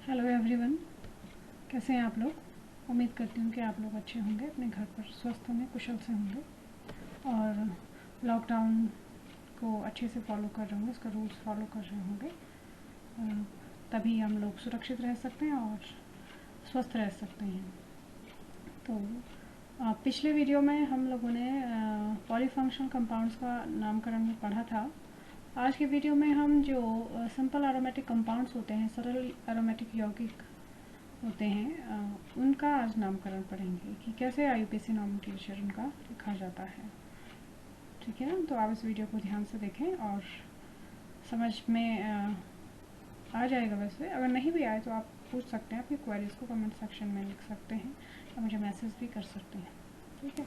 Hello everyone, कैसे हैं आप लोग। उम्मीद करती हूँ कि आप लोग अच्छे होंगे, अपने घर पर स्वस्थ होंगे, कुशल से होंगे और लॉकडाउन को अच्छे से फॉलो कर रहे होंगे, इसका रूल्स फॉलो कर रहे होंगे। तभी हम लोग सुरक्षित रह सकते हैं और स्वस्थ रह सकते हैं। तो पिछले वीडियो में हम लोगों ने पॉलीफंक्शनल कंपाउंड्स का नामकरण पढ़ा था। आज के वीडियो में हम जो सिंपल एरोमेटिक कंपाउंड्स होते हैं, सरल एरोमेटिक यौगिक होते हैं, उनका आज नामकरण पढ़ेंगे कि कैसे IUPAC नॉमेनक्लेचर उनका लिखा जाता है। ठीक है ना, तो आप इस वीडियो को ध्यान से देखें और समझ में आ जाएगा। वैसे अगर नहीं भी आए तो आप पूछ सकते हैं, आपकी क्वेरीज को कमेंट सेक्शन में लिख सकते हैं या मुझे मैसेज भी कर सकते हैं। ठीक है,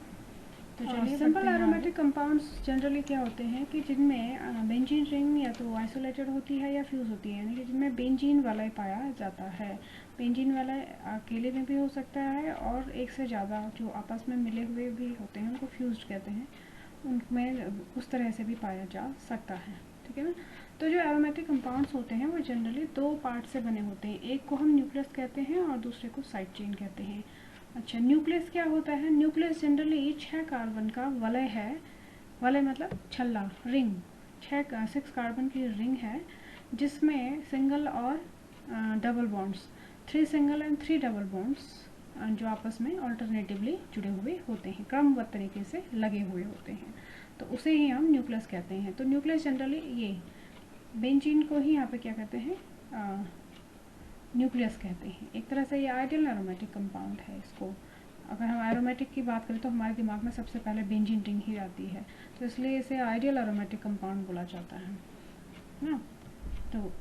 तो चलिए सिंपल एरोमेटिक कंपाउंड्स जनरली क्या होते हैं कि जिनमें बेंजीन रिंग या तो आइसोलेटेड होती है या फ्यूज़ होती है, यानी कि जिनमें बेंजीन वलय पाया जाता है। बेंजीन वलय अकेले में भी हो सकता है और एक से ज़्यादा जो आपस में मिले हुए भी होते हैं उनको फ्यूज्ड कहते हैं, उनमें उस तरह से भी पाया जा सकता है। ठीक है ना, तो जो एरोमेटिक कंपाउंड्स होते हैं वो जनरली दो पार्ट से बने होते हैं। एक को हम न्यूक्लियस कहते हैं और दूसरे को साइड चेन कहते हैं। अच्छा, न्यूक्लियस क्या होता है? न्यूक्लियस जनरली 6 कार्बन का वलय है। वलय मतलब छल्ला, रिंग। 6 कार्बन की रिंग है जिसमें सिंगल और double bonds, 3 single and 3 double bonds जो आपस में ऑल्टरनेटिवली जुड़े हुए होते हैं, क्रमबद्ध तरीके से लगे हुए होते हैं, तो उसे ही हम न्यूक्लियस कहते हैं। तो न्यूक्लियस जनरली ये बेंजीन को ही यहाँ पे क्या कहते हैं, न्यूक्लियस कहते हैं। एक तरह से ये आइडियल एरोमेटिक कंपाउंड है। इसको अगर हम एरोमेटिक की बात करें तो हमारे दिमाग में सबसे पहले बेंजीन रिंग ही आती है, तो इसलिए इसे आइडियल एरोमेटिक कंपाउंड बोला जाता है ना। तो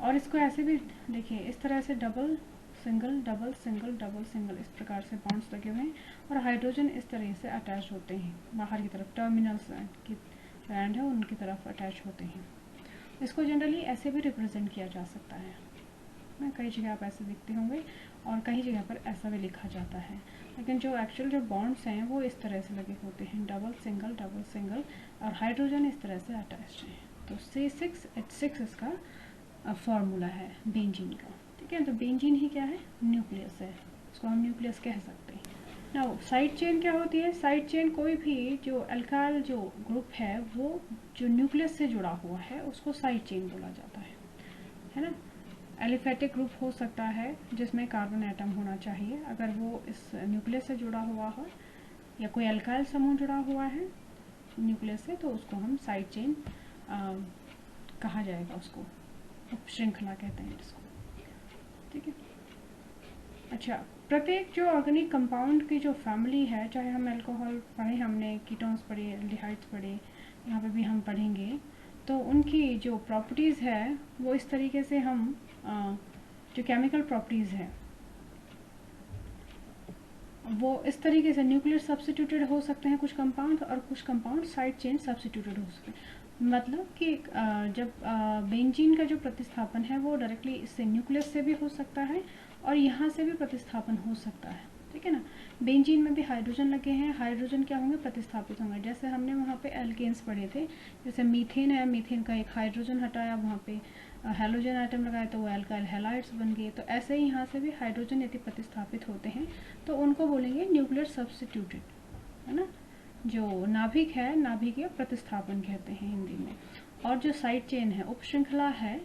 और इसको ऐसे भी देखिए, इस तरह से double single double single double single इस प्रकार से बॉन्ड्स लगे हुए हैं और हाइड्रोजन इस तरह से अटैच होते हैं बाहर की तरफ, टर्मिनल्स की जो एंड है उनकी तरफ अटैच होते हैं। इसको जनरली ऐसे भी रिप्रेजेंट किया जा सकता है ना, कई जगह आप ऐसे दिखते होंगे और कई जगह पर ऐसा भी लिखा जाता है, लेकिन जो एक्चुअल जो बॉन्ड्स हैं वो इस तरह से लगे होते हैं, डबल सिंगल और हाइड्रोजन इस तरह से अटैच्ड है। तो C6H6 इसका फॉर्मूला है बेंजीन का। ठीक है, तो बेंजीन ही क्या है, न्यूक्लियस है, इसको हम न्यूक्लियस कह सकते हैं। नाउ साइड चेन क्या होती है? साइड चेन कोई भी जो अल्काइल जो ग्रुप है वो जो न्यूक्लियस से जुड़ा हुआ है उसको साइड चेन बोला जाता है ना। एलिफेटिक ग्रुप हो सकता है जिसमें कार्बन एटम होना चाहिए, अगर वो इस न्यूक्लियस से जुड़ा हुआ हो या कोई अल्काइल समूह जुड़ा हुआ है न्यूक्लियस से, तो उसको हम साइड चेन कहा जाएगा, उसको उपश्रृंखला कहते हैं इसको। ठीक है, अच्छा, प्रत्येक जो ऑर्गेनिक कंपाउंड की जो फैमिली है, चाहे हम अल्कोहल पढ़े, हमने कीटोन्स पढ़े, एल्डिहाइड्स पढ़े, यहाँ पे भी हम पढ़ेंगे, तो उनकी जो प्रॉपर्टीज़ है वो इस तरीके से हम जो केमिकल प्रॉपर्टीज़ है वो इस तरीके से न्यूक्लियर सब्स्टिट्यूटेड हो सकते हैं कुछ कंपाउंड, और कुछ कंपाउंड साइड चेन सब्स्टिट्यूटेड हो सकते हैं। मतलब कि जब बेंजीन का जो प्रतिस्थापन है वो डायरेक्टली इससे न्यूक्लियस से भी हो सकता है और यहाँ से भी प्रतिस्थापन हो सकता है। ठीक है ना, बेंजीन में भी हाइड्रोजन लगे हैं, हाइड्रोजन क्या होंगे, प्रतिस्थापित होंगे। जैसे हमने वहाँ पे एल्केन्स पढ़े थे, जैसे मीथेन है, मीथेन का एक हाइड्रोजन हटाया, वहाँ पे हेलोजन आइटम लगाया तो वो एल्काइल हैलाइड्स बन गए। तो ऐसे ही यहाँ से भी हाइड्रोजन यदि प्रतिस्थापित होते हैं तो उनको बोलेंगे न्यूक्लियर सब्स्टिट्यूटेड, है ना। जो नाभिक है, नाभिकीय प्रतिस्थापन कहते हैं हिंदी में। और जो साइड चेन है, उपश्रृंखला है,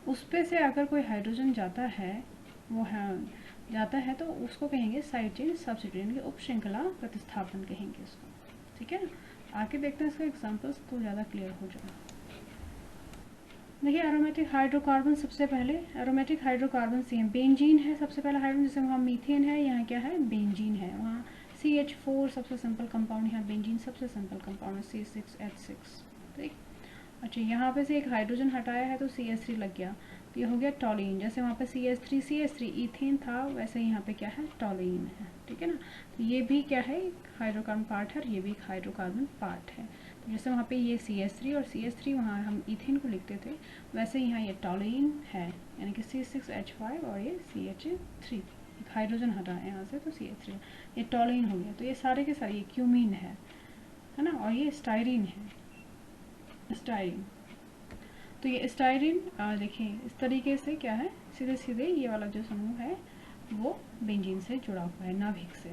उस पे से अगर कोई हाइड्रोजन जाता है, वो जाता है तो उसको कहेंगे साइड चेन सब्स्टिट्यूशन के उपश्रृंखला प्रतिस्थापन कहेंगे इसको। ठीक है ना, आगे देखते हैं इसका एग्जांपल्स तो ज़्यादा क्लियर हो जाएगा। देखिए, एरोमेटिक हाइड्रोकार्बन, सबसे पहले एरोमेटिक हाइड्रोकार्बन से बेंजीन है सबसे पहला हाइड्रोजन, जैसे वहाँ मीथेन है, यहाँ क्या है, बेंजीन है। वहाँ CH4 सबसे सिंपल कंपाउंड, यहाँ बेंजीन सबसे सिंपल कंपाउंड है, C6H6। ठीक, अच्छा, यहाँ पे से एक हाइड्रोजन हटाया है तो CH3 लग गया, तो ये हो गया टॉलीन। जैसे वहाँ पे CH3 ईथेन था, वैसे यहाँ पे क्या है, टॉलीन है। ठीक है ना, तो ये भी क्या है, हाइड्रोकार्बन पार्ट है और ये भी एक हाइड्रोकार्बन पार्ट है। तो जैसे वहाँ पे ये CH3 और CH3 वहाँ हम ईथेन को लिखते थे, वैसे यहाँ ये टॉलीन है, यानी कि C6H5 और ये CH3, एक हाइड्रोजन हटा है यहाँ से तो CH3, ये टॉलीन हो गया। तो ये सारे के सारे, ये क्यूमीन है ना, और ये स्टाइरीन है, स्टाइरीन। तो ये स्टाइरिन देखिए इस तरीके से क्या है, सीधे सीधे ये वाला जो समूह है वो बेंजीन से जुड़ा हुआ है, नाभिक से।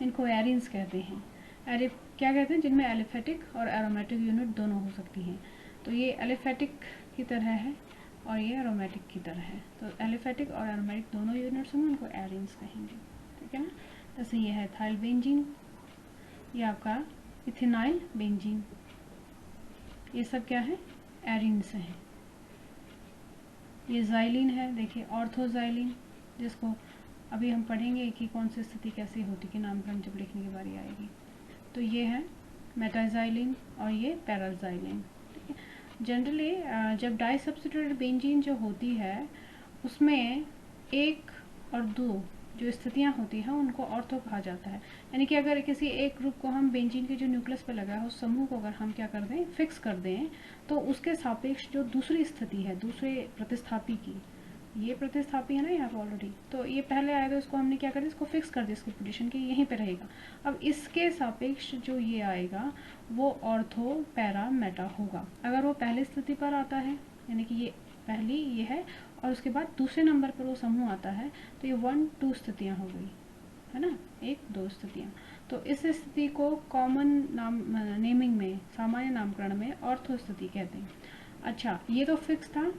इनको एरिन्स कहते हैं। क्या कहते हैं, जिनमें एलिफेटिक और एरोमेटिक यूनिट दोनों हो सकती हैं। तो ये एलिफेटिक की तरह है और ये एरोमेटिक की तरह है। तो एलिफेटिक और एरोमेटिक दोनों यूनिट्स होंगे, उनको एरिन्स कहेंगे, ठीक है ना। जैसे ये है इथाइल बेंजीन, ये आपका इथेनाइल बेंजीन, ये सब क्या है, एरिन्स हैं। ये जाइलिन है, देखिए ऑर्थोजाइलिन, जिसको अभी हम पढ़ेंगे कि कौन सी स्थिति कैसे होती है, नामकरण जब लिखने की बारी आएगी। तो ये है मेटाजाइलिन और ये पैराजाइलिन। ठीक है, जनरली जब डाई सब्स्टिट्यूटेड बेंजीन जो होती है उसमें 1 और 2 जो स्थितियां होती हैं उनको ऑर्थो कहा जाता है। यानी कि अगर किसी एक ग्रुप को हम बेंजीन के जो न्यूक्लियस पे लगा है उस समूह को अगर हम क्या कर दें, फिक्स कर दें, तो उसके सापेक्ष जो दूसरी स्थिति है दूसरे प्रतिस्थापी की, ये प्रतिस्थापी है ना यहाँ पर ऑलरेडी, तो ये पहले आया तो इसको हमने क्या कर दिया, इसको फिक्स कर दिया इसकी पोजीशन की यहीं पे रहेगा। अब इसके सापेक्ष जो ये आएगा वो ऑर्थो पैरा मेटा होगा। अगर वो पहली स्थिति पर आता है, यानी कि ये पहली ये है और उसके बाद दूसरे नंबर पर वो समूह आता है, तो ये 1-2 स्थितियाँ हो गई है ना, 1-2 स्थितियाँ। तो इस स्थिति को कॉमन नेमिंग में, सामान्य नामकरण में ऑर्थो स्थिति कहते हैं। अच्छा, ये तो फिक्स था।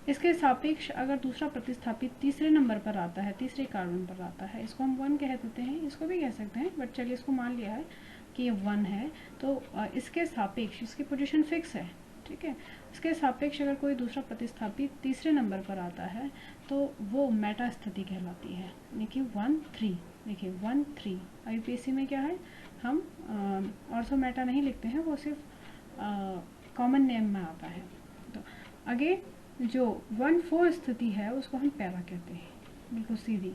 इसके सापेक्ष अगर दूसरा प्रतिस्थापित तीसरे नंबर पर आता है, तीसरे कार्बन पर आता है, इसको हम 1 कह देते हैं, इसको भी कह सकते हैं, बट चलिए इसको मान लिया है कि ये 1 है। तो इसके सापेक्ष इसकी पोजीशन फिक्स है, ठीक है। इसके सापेक्ष अगर कोई दूसरा प्रतिस्थापित तीसरे नंबर पर आता है तो वो मेटा स्थिति कहलाती है, यानी कि 1-3। देखिए 1-3 IUPAC में क्या है, हम ऑर्थो मेटा नहीं लिखते हैं, वो सिर्फ कॉमन नेम में आता है। तो आगे जो 1-4 स्थिति है उसको हम पैरा कहते हैं, बिल्कुल सीधी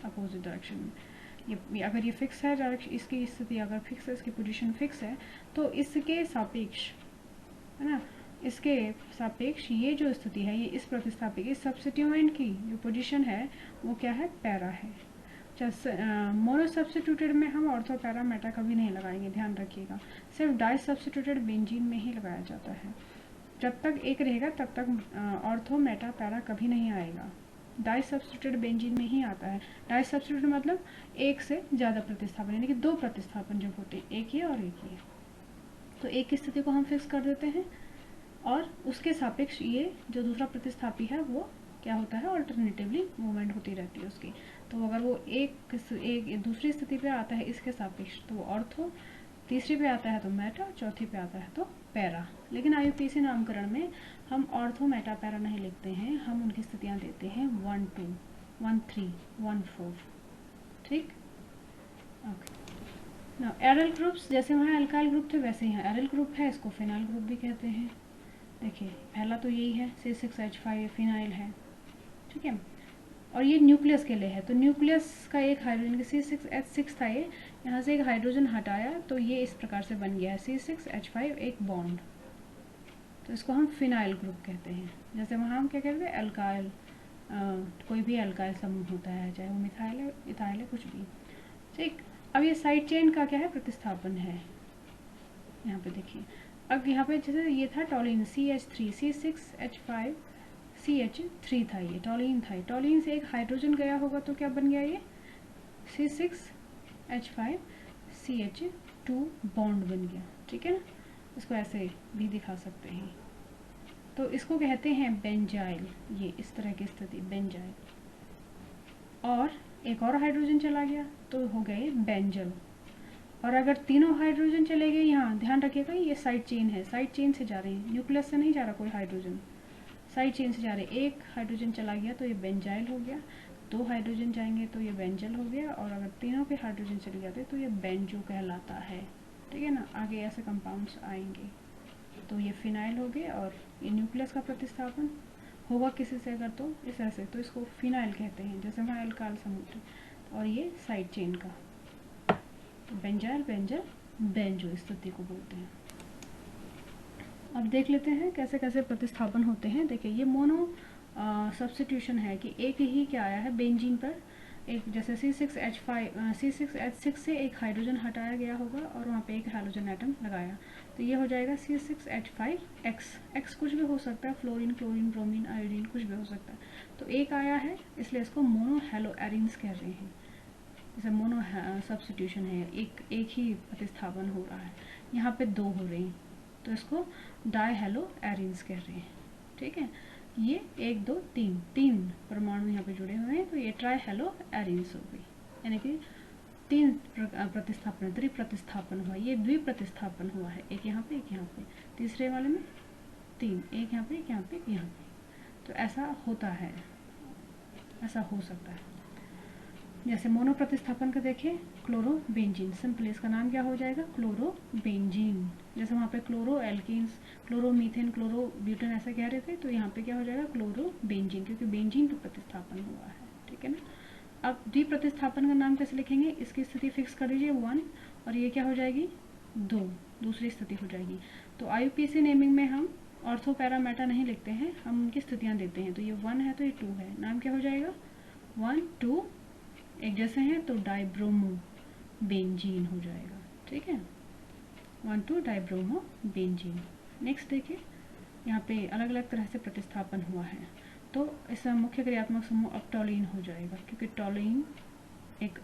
अपोजिट डायरेक्शन में। ये अगर ये फिक्स है डायरेक्शन, इसकी स्थिति अगर फिक्स है, इसकी पोजीशन फिक्स है, तो इसके सापेक्ष है ना, इसके सापेक्ष ये जो स्थिति है, ये इस प्रतिस्थापी की सब्स्टिट्यूएंट की जो पोजीशन है वो क्या है, पैरा है। मोनो सब्स्टिट्यूटेड में हम ऑर्थो पैरा मेटा कभी नहीं लगाएंगे, ध्यान रखिएगा, सिर्फ डाई सब्स्टिट्यूटेड बेंजीन में ही लगाया जाता है। जब तक एक रहेगा तब तक ऑर्थो मेटा पैरा कभी नहीं आएगा, डाई सब्स्टिट्यूटेड बेंजीन में ही आता है। डाई सब्स्टिट्यूटेड मतलब एक से ज़्यादा प्रतिस्थापन, यानी कि 2 प्रतिस्थापन जब होते हैं, एक ये और एक ये, तो एक की स्थिति को हम फिक्स कर देते हैं और उसके सापेक्ष ये जो दूसरा प्रतिस्थापी है वो क्या होता है, अल्टरनेटिवली मूवमेंट होती रहती है उसकी। तो अगर वो एक दूसरी स्थिति पे आता है इसके सापेक्ष तो वो ऑर्थो, तीसरी पे आता है तो मेटा, चौथी पे आता है तो पैरा। लेकिन IUPAC नामकरण में हम ऑर्थो मेटा पैरा नहीं लिखते हैं, हम उनकी स्थितियाँ देते हैं 1-2, 1-3, 1-4, ठीक। ओके, ना एरल ग्रुप्स, जैसे वहाँ एल्काइल ग्रुप थे वैसे यहाँ एरल ग्रुप है, इसको फिनाइल ग्रुप भी कहते हैं। देखिए पहला तो यही है, C6H5 फिनाइल है, ठीक है। और ये न्यूक्लियस के लिए है, तो न्यूक्लियस का एक हाइड्रोजन, C6H6 था ये, यहाँ से एक हाइड्रोजन हटाया तो ये इस प्रकार से बन गया है C6H5 एक बॉन्ड, तो इसको हम फिनाइल ग्रुप कहते हैं। जैसे वहाँ हम क्या कहते हैं, एल्काइल, कोई भी एल्काइल समूह होता है, चाहे वो मिथाइल है, इथाइल है, कुछ भी, ठीक। अब ये साइड चेन का क्या है, प्रतिस्थापन है। यहाँ पे देखिए, अब यहाँ पे जैसे ये था टॉलिन CH3, C6H5 CH3 था, ये टॉलिन था, टॉलिन से एक हाइड्रोजन गया होगा तो क्या बन गया, ये C6H5 CH2 बॉन्ड बन गया, ठीक है ना। इसको ऐसे भी दिखा सकते हैं, तो इसको कहते हैं बेंजाइल, ये इस तरह की स्थिति बेंजाइल। और एक और हाइड्रोजन चला गया तो हो गए बेंजल। और अगर तीनों हाइड्रोजन चले गए, यहाँ ध्यान रखिएगा ये साइड चेन है, साइड चेन से जा रहे हैं, न्यूक्लियस से नहीं जा रहा कोई हाइड्रोजन, साइड चेन से जा रहे। एक हाइड्रोजन चला गया तो ये बेंजाइल हो गया, 2 हाइड्रोजन जाएंगे तो ये बेंजल हो गया, और अगर तीनों के हाइड्रोजन चले जाते तो ये बेंजो कहलाता है, ठीक है ना। आगे ऐसे कंपाउंड्स आएंगे, तो ये फिनाइल हो गए, और ये न्यूक्लियस का प्रतिस्थापन होगा किसी से अगर तो इस ऐसे, तो इसको फिनाइल कहते हैं, जैसे वहाँ एल्काइल समूह। और ये साइड चेन का, तो बेंजाइल, बेंजल, बेंजो स्थिति को बोलते हैं। अब देख लेते हैं कैसे कैसे प्रतिस्थापन होते हैं। देखिए ये मोनो सब्स्टिट्यूशन है कि एक ही क्या आया है बेंजीन पर, एक जैसे C6H6 से एक हाइड्रोजन हटाया गया होगा और वहाँ पे एक हाइड्रोजन एटम लगाया, तो ये हो जाएगा C6H5X। एक्स कुछ भी हो सकता है, फ्लोरीन, क्लोरीन, ब्रोमीन, आयोडीन, कुछ भी हो सकता है। तो एक आया है इसलिए इसको मोनो हेलो एरीन्स कह रहे हैं। जैसे मोनो सब्स्टिट्यूशन है, एक ही प्रतिस्थापन हो रहा है, यहाँ पे 2 हो रहे हैं तो इसको डाई हेलो एरीन्स कह रहे हैं। ठीक है, ये 1 2 3 परमाणु यहाँ पे जुड़े हुए हैं, तो ये ट्राई हेलो एरीन्स हो गई, यानी कि 3 प्रतिस्थापन, त्रिप्रतिस्थापन हुआ, ये द्विप्रतिस्थापन हुआ है, एक यहाँ पे एक यहाँ पे, तीसरे वाले में 3, एक यहाँ पे एक यहाँ पे एक यहाँ पे। तो ऐसा होता है, ऐसा हो सकता है। जैसे मोनो प्रतिस्थापन का देखें, क्लोरोबेंजीन, सिंपल इसका नाम क्या हो जाएगा, क्लोरोबेंजीन। जैसे वहाँ पे क्लोरो एल्कीन्स, क्लोरोमीथेन, क्लोरोब्यूटेन ऐसा कह रहे थे, तो यहाँ पे क्या हो जाएगा, क्लोरोबेंजीन, क्योंकि बेंजीन का प्रतिस्थापन हुआ है। ठीक है ना। अब द्विप्रतिस्थापन का नाम कैसे लिखेंगे, इसकी स्थिति फिक्स कर दीजिए 1, और ये क्या हो जाएगी 2, दूसरी स्थिति हो जाएगी। तो IUPAC नेमिंग में हम ऑर्थो पैरा मेटा नहीं लिखते हैं, हम उनकी स्थितियाँ देते हैं। तो ये 1 है तो ये 2 है, नाम क्या हो जाएगा 1 2 एक जैसे हैं तो डाइब्रोमो बेंजीन हो जाएगा। ठीक है, 1 2 डाइब्रोमो बेंजीन। नेक्स्ट देखिए, यहाँ पे अलग अलग तरह से प्रतिस्थापन हुआ है, तो इसका मुख्य क्रियात्मक समूह अब टॉलीन हो जाएगा, क्योंकि टॉलीन एक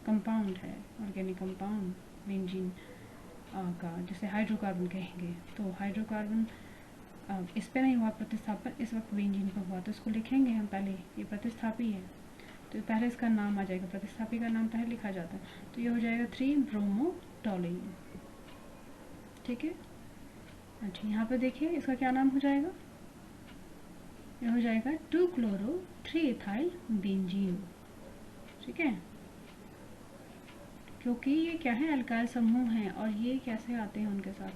कंपाउंड है, ऑर्गेनिक कंपाउंड बेंजीन का, जैसे हाइड्रोकार्बन कहेंगे। तो हाइड्रोकार्बन इस पे नहीं हुआ प्रतिस्थापन, इस वक्त बेंजीन पर हुआ, तो इसको लिखेंगे हम पहले, ये प्रतिस्थापी है तो पहले इसका नाम आ जाएगा, प्रतिस्थापी का नाम पहले लिखा जाता है, तो ये हो जाएगा 3 ब्रोमोटॉलीन। ठीक है, अच्छा यहाँ पे देखिए इसका क्या नाम हो जाएगा, ये हो जाएगा 2 क्लोरो 3 इथाइल बेंजीन। ठीक है, क्योंकि ये क्या है, अल्काइल समूह हैं, और ये कैसे आते हैं उनके साथ,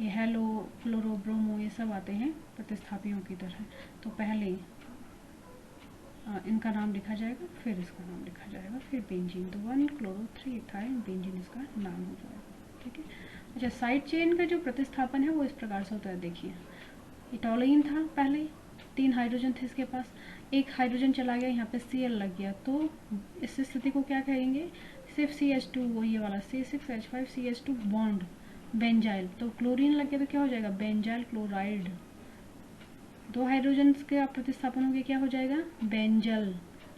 ये हेलो, फ्लोरो, ब्रोमो, ये सब आते हैं प्रतिस्थापियों की तरह। तो पहले इनका नाम लिखा जाएगा, फिर इसका नाम लिखा जाएगा, फिर बेंजीन, तो 1 क्लोरो 3 इथाइल बेंजीन इसका नाम हो जाएगा। ठीक है, अच्छा साइड चेन का जो प्रतिस्थापन है वो इस प्रकार से होता है। देखिए, ये टॉलीन था, पहले 3 हाइड्रोजन थे इसके पास, एक हाइड्रोजन चला गया, यहाँ पे Cl लग गया, तो इस स्थिति को क्या कहेंगे, सिर्फ CH2, वो ये वाला C6H5CH2 बॉन्ड बेंजाइल, तो क्लोरीन लग गया तो क्या हो जाएगा, बेंजाइल क्लोराइड। 2 हाइड्रोजन के प्रतिस्थापन हो गया, क्या हो जाएगा, बेंजल,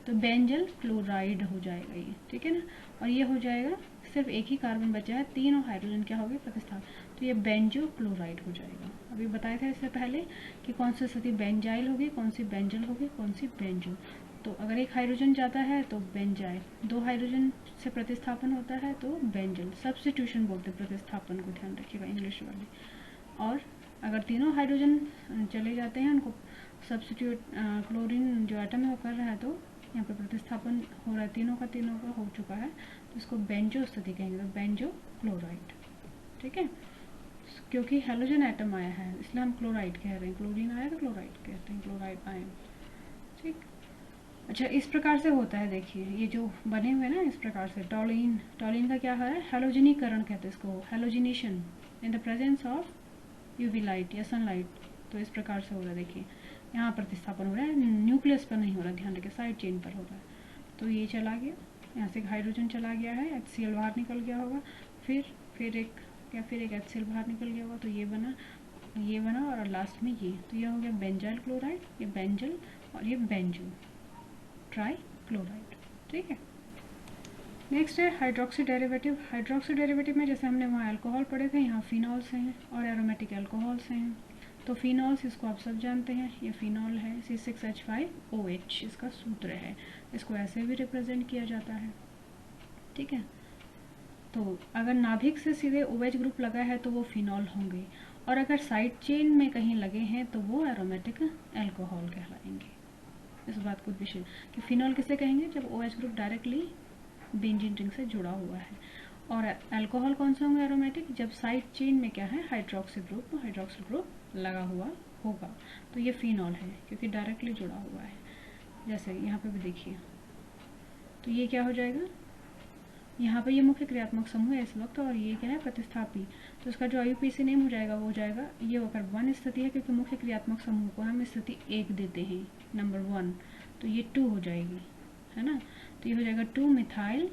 तो बेंजल क्लोराइड हो जाएगा ये। ठीक है ना, और ये हो जाएगा, सिर्फ एक ही कार्बन बचा है, तीनों हाइड्रोजन क्या हो गए प्रतिस्थापन, तो ये बेंजो क्लोराइड हो जाएगा। अभी बताया था इससे पहले कि कौन सी स्थिति बेंजाइल होगी, कौन सी बेंजल होगी, कौन सी बेंजो। तो अगर एक हाइड्रोजन जाता है तो बेंजाइल, 2 हाइड्रोजन से प्रतिस्थापन होता है तो बेंजल, सब्स्टिट्यूशन बोलते हैं प्रतिस्थापन को, ध्यान रखिएगा इंग्लिश वाले। और अगर तीनों हाइड्रोजन चले जाते हैं, उनको सब्स्टिट्यूट क्लोरीन जो एटम है वो कर रहा है, तो यहाँ पे प्रतिस्थापन हो रहा है, तीनों का हो चुका है, तो इसको बेंजो स्थिति कहेंगे, तो बेंजो क्लोराइड। ठीक है, क्योंकि हेलोजन एटम आया है इसलिए हम क्लोराइड कह रहे हैं, क्लोरीन आया तो क्लोराइड कहते हैं, क्लोराइड आयन। ठीक, अच्छा इस प्रकार से होता है। देखिए ये जो बने हुए ना इस प्रकार से, टॉलीन, टॉलीन का क्या है, हेलोजनीकरण कहते हैं इसको, halogenation in the presence of UV light या सनलाइट, तो इस प्रकार से हो रहा है। देखिए यहाँ प्रतिस्थापन हो रहा है, न्यूक्लियस पर नहीं हो रहा, ध्यान रखिए साइड चेन पर हो रहा है। तो ये चला गया, यहाँ से एक हाइड्रोजन चला गया है, HCl बाहर निकल गया होगा, फिर एक HCl बाहर निकल गया होगा, तो ये बना और लास्ट में ये, तो ये हो गया बेंजाइल क्लोराइड, ये बेंजल, और ये बेंजो ट्राई क्लोराइड। ठीक है, नेक्स्ट है हाइड्रोक्सी डेरिवेटिव। हाइड्रोक्सी डेरिवेटिव में जैसे हमने वहाँ अल्कोहल पढ़े थे, यहाँ फिनॉल्स हैं और एरोमेटिक अल्कोहल्स हैं। तो फिनॉल्स इसको आप सब जानते हैं, ये फिनॉल है, C6H5OH इसका सूत्र है, इसको ऐसे भी रिप्रेजेंट किया जाता है। ठीक है, तो अगर नाभिक से सीधे OH ग्रुप लगा है तो वो फिनॉल होंगे, और अगर साइड चेन में कहीं लगे हैं तो वो एरोमेटिक अल्कोहल कहलाएंगे। इस बात को विशेष कि फिनॉल किसे कहेंगे, जब OH group directly benzene ring से जुड़ा हुआ है, और अल्कोहल कौन से होंगे एरोमेटिक, जब साइड चेन में क्या है, हाइड्रोक्सिल ग्रुप लगा हुआ होगा, तो ये फिनॉल है क्योंकि डायरेक्टली जुड़ा हुआ है। जैसे यहाँ पे भी देखिए, तो ये क्या हो जाएगा, यहाँ पे ये मुख्य क्रियात्मक समूह है इस वक्त, और ये क्या है प्रतिस्थापी, तो इसका जो IUPAC नेम हो जाएगा वो हो जाएगा, ये अगर 1 स्थिति है क्योंकि मुख्य क्रियात्मक समूह को हम स्थिति 1 देते हैं, नंबर 1, तो ये 2 हो जाएगी, है ना। तो ये हो जाएगा 2 मिथाइल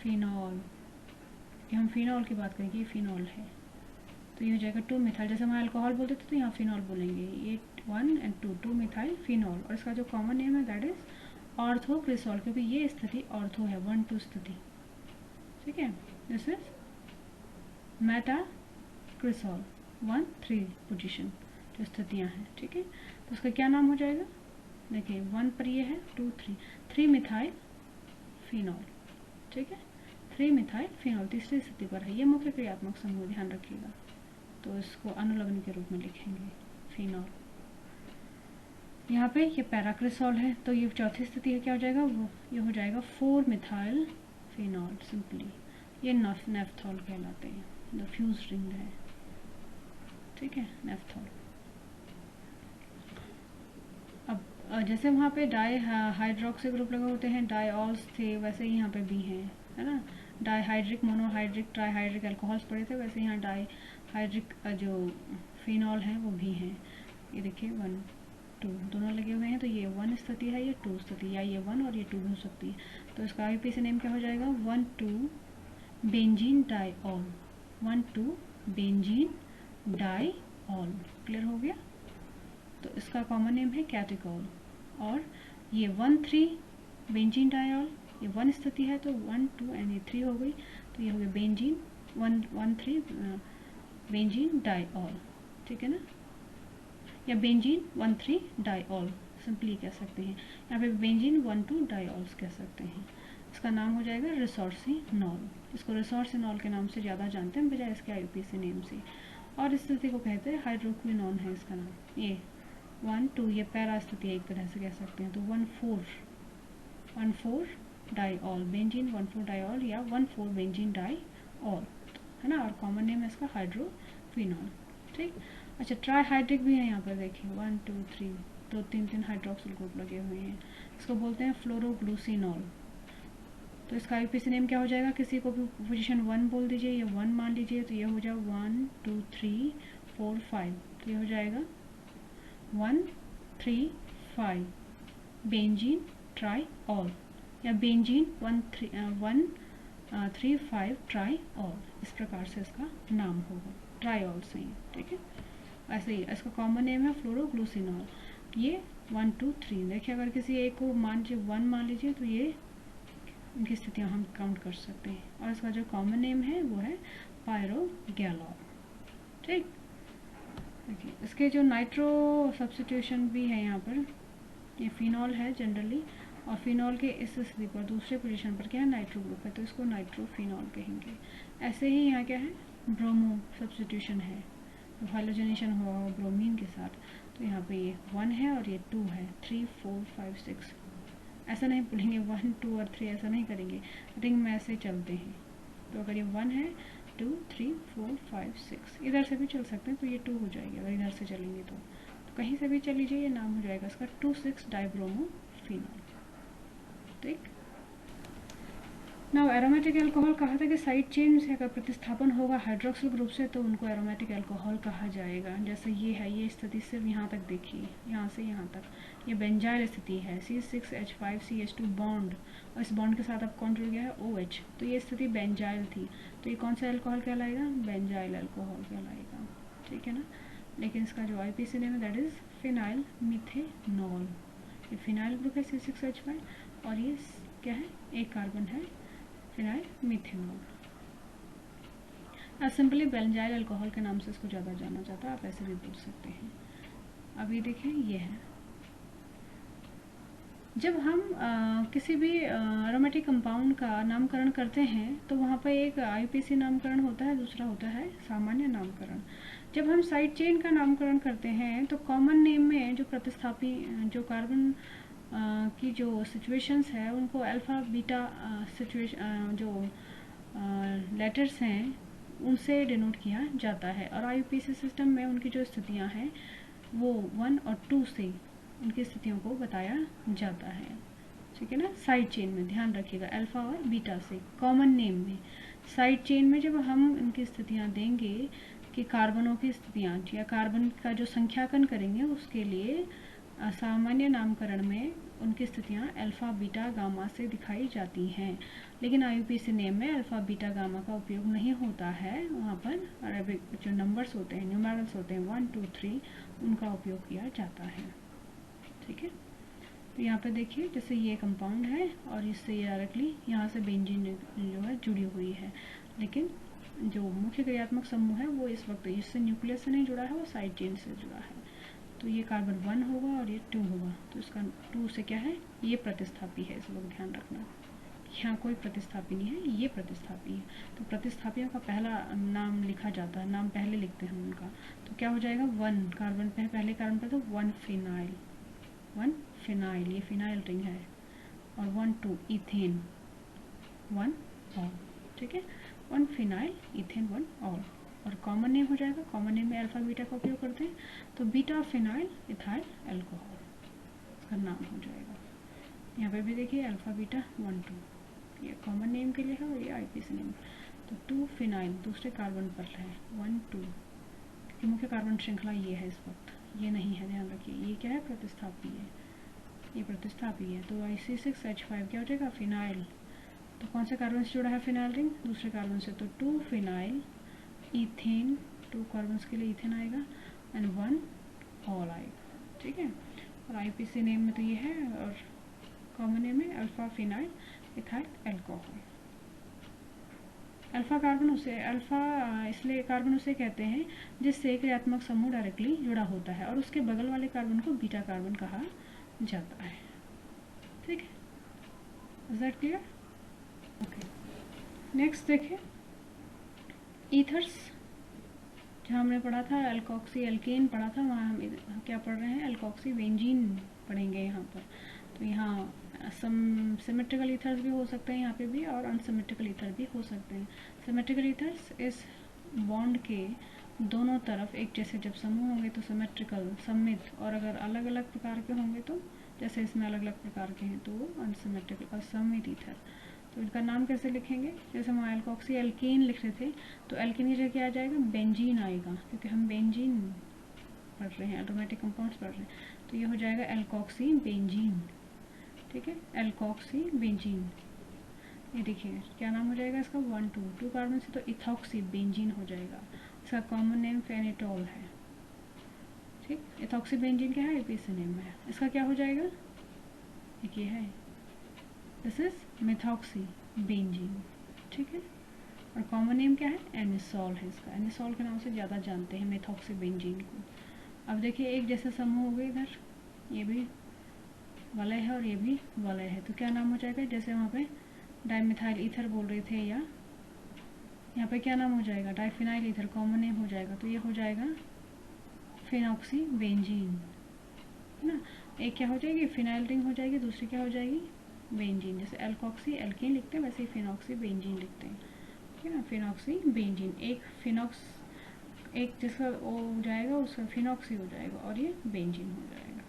फिनॉल। ये हम फिनॉल की बात करेंगे, ये फिनॉल है, तो ये हो जाएगा 2 मिथाइल। जैसे हम अल्कोहल बोलते थे तो यहाँ फिनॉल बोलेंगे। ये 1 and 2 मिथाइल फिनॉल। और इसका जो कॉमन नेम है दैट इज ऑर्थोक्रिसॉल, क्योंकि ये स्थिति ऑर्थो है, 1-2 स्थिति, ठीक है। दिस इज मेटाक्रिसॉल 1-3 पोजीशन जो स्थितियाँ हैं, ठीक है। तो उसका क्या नाम हो जाएगा, देखिए 1 पर ये है, 2 3 मिथाइल फिनॉल, ठीक है। 3 मिथाइल फिनॉल तीसरी स्थिति पर है। ये मुख्य क्रियात्मक समूह, ध्यान रखिएगा। तो इसको अनुलग्न के रूप में लिखेंगे फिनॉल। यहाँ पे ये पैराक्रिसॉल है, तो ये चौथी स्थिति है, क्या हो जाएगा वो, ये हो जाएगा 4 मिथाइल फिनॉल सिंपली। ये नेफ्थॉल कहलाते हैं, जो फ्यूज रिंग है, ठीक है, नेफ्थॉल। अब जैसे वहाँ पे डाई हाइड्रोक्सी ग्रुप लगे होते हैं, डाईऑल्स थे, वैसे ही यहाँ पे भी हैं, है ना। डाईहाइड्रिक, मोनोहाइड्रिक, ट्राईहाइड्रिक अल्कोहल्स पड़े थे, वैसे यहाँ डाईहाइड्रिक जो फिनॉल हैं वो भी हैं। ये देखिए 1 2 दोनों लगे हुए हैं, तो ये 1 स्थिति है, ये 2 स्थिति, या ये 1 और ये 2 हो सकती है। तो इसका आईपीसी नेम क्या हो जाएगा, 1,2 benzene diol, 1,2 benzene diol. Clear हो गया। तो इसका कॉमन नेम है कैटिकॉल। और ये 1,3 बेंजीन डाईऑल, ये 1 स्थिति है, तो 1 2 एंड ये 3 हो गई, तो ये हो गया बेंजीन 1,3 बेंजीन डाईऑल, ठीक है ना, या बेंजीन 1,3 डाईऑल सिंपली कह सकते हैं। यहाँ पे बेंजीन 1,2 डाईऑल्स कह सकते हैं। इसका नाम हो जाएगा रिसोर्सिनॉल। इसको रिसोर्सिनॉल के नाम से ज़्यादा जानते हैं बजाय इसके आईयूपीएसी नेम से। और इस स्थिति को कहते हैं हाइड्रोक्विनोन है इसका नाम। ये 1 2 ये पैरा स्थिति है एक तरह से कह सकते हैं। तो 1,4 डाईऑल बेंजीन 1,4 डाईऑल या 1,4 बेंजीन डाईऑल, है ना। और कॉमन नेम है इसका हाइड्रोक्विनोन, ठीक। अच्छा, ट्राईहाइड्रिक भी है यहाँ पर, देखिए 1 2 3 तो 3 हाइड्रोक्सिल ग्रुप लगे हुए हैं। इसको बोलते हैं फ्लोरोग्लूसिनॉल। तो इसका आईयूपीएसी नेम क्या हो जाएगा, किसी को भी पोजीशन 1 बोल दीजिए या 1 मान लीजिए, तो ये हो जाएगा 1 2 3 4 5, तो ये हो जाएगा 1 3 5 बेंजीन ट्राईऑल या बेंजीन 1 3 5 ट्राईऑल, इस प्रकार से इसका नाम होगा, ट्राईऑल से ही, ठीक है। ऐसे ही इसका कॉमन नेम है फ्लोरोग्लूसिनॉल। ये 1 2 3 देखिए, अगर किसी एक को मान लीजिए 1 मान लीजिए, तो ये इनकी स्थितियाँ हम काउंट कर सकते हैं। और इसका जो कॉमन नेम है वो है पायरोगैलॉल, ठीक। देखिए इसके जो नाइट्रो सब्स्टिट्यूशन भी है यहाँ पर, ये फिनॉल है जनरली, और फिनॉल के इस स्थिति पर दूसरे पोजीशन पर क्या है, नाइट्रो ग्रुप है, तो इसको नाइट्रोफिनॉल कहेंगे। ऐसे ही यहाँ क्या है, ब्रोमो सब्स्टिट्यूशन है, हाइड्रोजनेशन हुआ हो ब्रोमीन के साथ, तो यहाँ पे ये 1 है और ये 2 है, 3 4 5 6, ऐसा नहीं बोलेंगे 1 2 और 3, ऐसा नहीं करेंगे, रिंग में ऐसे चलते हैं। तो अगर ये 1 है 2 3 4 5 6, इधर से भी चल सकते हैं, तो ये 2 हो जाएगी अगर इधर से चलेंगे तो कहीं से भी चल लीजिए, ये नाम हो जाएगा इसका 2,6 डाइब्रोमोफिनॉल, ठीक। नाउ एरोमेटिक अल्कोहल कहा था कि साइड चेन से अगर प्रतिस्थापन होगा हाइड्रोक्सिल ग्रुप से तो उनको एरोमेटिक अल्कोहल कहा जाएगा। जैसे ये है, ये स्थिति सिर्फ यहाँ तक देखिए, यहाँ से यहाँ तक, ये बेंजाइल स्थिति है, C6H5CH2 बॉन्ड, और इस बॉन्ड के साथ अब कौन जुड़ गया है, OH, तो ये स्थिति बेंजाइल थी, तो ये कौन सा अल्कोहल कहलाएगा, बेंजाइल अल्कोहल कहलाएगा, ठीक है ना। लेकिन इसका जो आईपीसी नेम है दैट इज फिनाइल मिथेनॉल। ये फिनाइल ग्रुप है C6H5 और ये क्या है, एक कार्बन है, phenyl methanol. Simply benzyl alcohol के नाम से इसको ज़्यादा जाना जाता है, आप ऐसे भी बोल सकते हैं। अभी देखें ये है, जब हम किसी भी एरोमेटिक कंपाउंड का नामकरण करते हैं तो वहाँ पर एक आईयूपीएसी नामकरण होता है, दूसरा होता है सामान्य नामकरण। जब हम साइड चेन का नामकरण करते हैं तो कॉमन नेम में जो प्रतिस्थापी जो कार्बन की जो सिचुएशंस है उनको अल्फ़ा बीटा सिचुएशन जो लेटर्स हैं उनसे डिनोट किया जाता है, और आईयूपीएसी सिस्टम में उनकी जो स्थितियाँ हैं वो 1 और 2 से उनकी स्थितियों को बताया जाता है, ठीक है ना। साइड चेन में ध्यान रखिएगा, अल्फ़ा और बीटा से कॉमन नेम में। साइड चेन में जब हम इनकी स्थितियाँ देंगे कि कार्बनों की स्थितियाँ या कार्बन का जो संख्याकन करेंगे उसके लिए सामान्य नामकरण में उनकी स्थितियाँ अल्फ़ा बीटा गामा से दिखाई जाती हैं, लेकिन IUPAC नेम में अल्फ़ा बीटा गामा का उपयोग नहीं होता है। वहाँ पर अरेबिक जो नंबर्स होते हैं, न्यूमेरल्स होते हैं 1 2 3, उनका उपयोग किया जाता है। ठीक है, तो यहाँ पे देखिए जैसे ये कंपाउंड है और इससे ये डायरेक्टली यहाँ से बेंजीन जो है जुड़ी हुई है, लेकिन जो मुख्य क्रियात्मक समूह है वो इस वक्त इससे न्यूक्लियस से नहीं जुड़ा है, वो साइड चेन से जुड़ा है। तो ये कार्बन 1 होगा और ये 2 होगा, तो इसका 2 से क्या है, ये प्रतिस्थापी है, इस वक्त ध्यान रखना। यहाँ कोई प्रतिस्थापी नहीं है, ये प्रतिस्थापी है। तो प्रतिस्थापियों का पहला नाम लिखा जाता है, नाम पहले लिखते हैं उनका। तो क्या हो जाएगा, 1 कार्बन पे पहले कार्बन पे तो 1 फिनाइल, 1 फिनाइल, ये फिनाइल रिंग है, और 1 2 इथेन, 1 ऑल। ठीक है, 1 फिनाइल इथेन 1 ऑल। और कॉमन नेम हो जाएगा, कॉमन नेम में अल्फा बीटा का उपयोग करते हैं, तो बीटा फिनाइल इथाइल अल्कोहल इसका नाम हो जाएगा। यहाँ पे भी देखिए अल्फा बीटा 1 2, ये कॉमन नेम के लिए है और ये IUPAC नेम। तो 2 फिनाइल दूसरे कार्बन पर है 1 2, क्योंकि मुख्य कार्बन श्रृंखला ये है, इस वक्त ये नहीं है, ध्यान रखिए। ये क्या है, प्रतिस्थापी है, ये प्रतिस्थापी है। तो IC6H5 क्या हो जाएगा, फिनाइल। तो कौन से कार्बन से जुड़ा है फिनाइल रिंग, दूसरे कार्बन से, तो 2 फिनाइल इथेन, 2 कार्बन के लिए इथेन आएगा एंड 1 ऑल आएगा। ठीक है, और IUPAC नेम में तो ये है, और कॉमन नेम है alpha phenyl ethyl alcohol. Alpha carbon उसे अल्फा इसलिए कार्बन उसे कहते हैं जिससे क्रियात्मक समूह डायरेक्टली जुड़ा होता है, और उसके बगल वाले कार्बन को बीटा कार्बन कहा जाता है। ठीक है, is that clear? Okay, next देखिए ईथर्स। जहाँ हमने पढ़ा था अल्कोक्सी एल्केन पढ़ा था, वहाँ हम क्या पढ़ रहे हैं, अल्कोक्सी बेंजीन पढ़ेंगे यहाँ पर। तो यहाँ सिमेट्रिकल ईथर्स भी हो सकते हैं यहाँ पे भी, और अनसिमेट्रिकल ईथर भी हो सकते हैं। सिमेट्रिकल ईथर्स इस बॉन्ड के दोनों तरफ एक जैसे जब समूह होंगे तो सिमेट्रिकल सममित, और अगर अलग अलग प्रकार के होंगे तो जैसे इसमें अलग अलग प्रकार के हैं तो वो अनसिमेट्रिकल असममित ईथर। तो इनका नाम कैसे लिखेंगे, जैसे हम अल्कोक्सी एल्केन लिख रहे थे, तो एल्केन की जगह क्या आ जाएगा, बेंजीन आएगा, क्योंकि हम बेंजीन पढ़ रहे हैं, एरोमेटिक कंपाउंड्स पढ़ रहे हैं। तो ये हो जाएगा एल्कोक्सी बेंजीन। ठीक है, एल्कोक्सी बेंजीन। ये देखिए क्या नाम हो जाएगा इसका, 1 2 कार्बन से, तो इथॉक्सी बेंजीन हो जाएगा। इसका कॉमन नेम फेनेटॉल है। ठीक, इथॉक्सी बेंजीन क्या है, IUPAC नेम है। इसका क्या हो जाएगा, एक ये है, दिस इज मिथॉक्सी बेंजीन। ठीक है, और कॉमन नेम क्या है, एनिसॉल है इसका। एनिसॉल के नाम से ज़्यादा जानते हैं मिथॉक्सी बेंजीन को। अब देखिए एक जैसे समूह हो गए, इधर ये भी वलय है और ये भी वलय है, तो क्या नाम हो जाएगा, जैसे वहाँ पे डाइमिथाइल ईथर बोल रहे थे, या यहाँ पे क्या नाम हो जाएगा, डाइफिनाइल ईथर कॉमन नेम हो जाएगा, तो ये हो जाएगा फिनॉक्सी बेंजीन, है ना। एक क्या हो जाएगी, फिनाइल रिंग हो जाएगी, दूसरी क्या हो जाएगी, बेंजीन। जैसे एल्कोक्सी एल्केन लिखते हैं वैसे ही फिनॉक्सी बेंजीन लिखते हैं, ठीक है ना, फिनॉक्सी बेंजीन। एक फिनॉक्स, एक जिसका ओ हो जाएगा उसका फिनॉक्सी हो जाएगा, और ये बेंजीन हो जाएगा,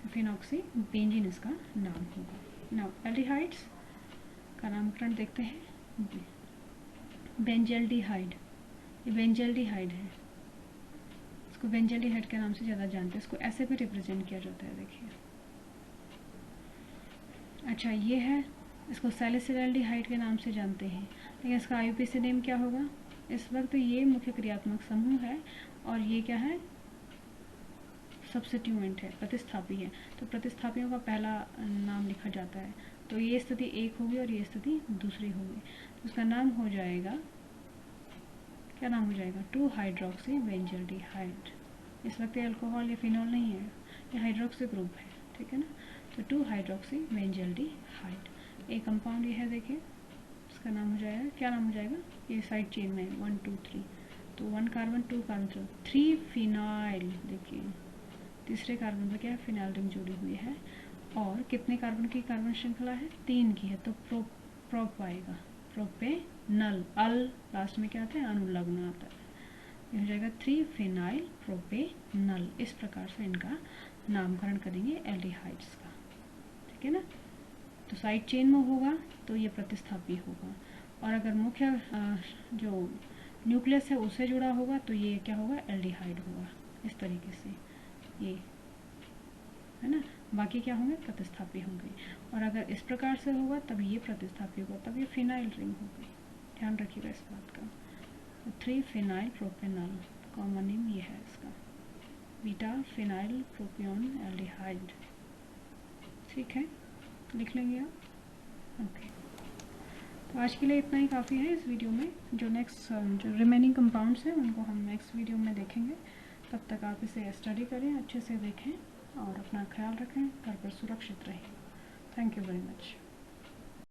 फिनॉक्सी बेंजीन इसका नाम होगा। नाउ एल्डिहाइड्स का नामकरण देखते हैं। बेंजल्डिहाइड, ये बेंजल्डिहाइड है, इसको बेंजल्डिहाइड के नाम से ज़्यादा जानते हैं, इसको ऐसे भी रिप्रेजेंट किया जाता है, देखिए। अच्छा ये है, इसको सैलिसिलडिहाइड के नाम से जानते हैं, लेकिन इसका IUPAC नेम क्या होगा, इस वक्त ये मुख्य क्रियात्मक समूह है, और ये क्या है, सब्स्टिट्यूएंट है, प्रतिस्थापी है। तो प्रतिस्थापियों का पहला नाम लिखा जाता है, तो ये स्थिति एक होगी और ये स्थिति दूसरी होगी, तो उसका नाम हो जाएगा, क्या नाम हो जाएगा, 2 हाइड्रोक्सी बेंजल्डिहाइड। इस वक्त ये अल्कोहल या फिनॉल नहीं है, ये हाइड्रोक्सी ग्रुप है, ठीक है ना। तो 2 हाइड्रोक्सी बेंजल्डिहाइड। एक कंपाउंड ये है, देखिए इसका नाम हो जाएगा, क्या नाम हो जाएगा, ये साइड चेन में 1 2 3, तो 1 कार्बन 2 कार्बन 3 फिनाइल, देखिए तीसरे कार्बन पर क्या है, फिनाइल रिंग जुड़ी हुई है, और कितने कार्बन की कार्बन श्रृंखला है, 3 की है, तो प्रोप आएगा, प्रोपेनल, अल लास्ट में क्या आता है, अनुलग्न आता है, ये हो जाएगा 3 फिनाइल प्रोपेनल। इस प्रकार से इनका नामकरण करेंगे एल्डिहाइड्स का, ठीक है ना। तो साइड चेन में होगा तो ये प्रतिस्थापी होगा, और अगर मुख्य जो न्यूक्लियस है उससे जुड़ा होगा तो ये क्या होगा, एल्डिहाइड होगा। इस तरीके से ये है ना, बाकी क्या होंगे, प्रतिस्थापी होंगे। और अगर इस प्रकार से होगा तब ये प्रतिस्थापी होगा, तब ये फिनाइल रिंग होगी। ध्यान रखिएगा इस बात का। 3 फिनाइल प्रोपेनॉल, कॉमन नेम ये है इसका, बीटा फिनाइल प्रोपियोन एल्डिहाइड। ठीक है, लिख लेंगे आप। ओके, तो आज के लिए इतना ही काफ़ी है इस वीडियो में। जो नेक्स्ट जो रिमेनिंग कंपाउंड्स हैं उनको हम नेक्स्ट वीडियो में देखेंगे। तब तक आप इसे स्टडी करें, अच्छे से देखें और अपना ख्याल रखें, घर पर सुरक्षित रहें। Thank you very much.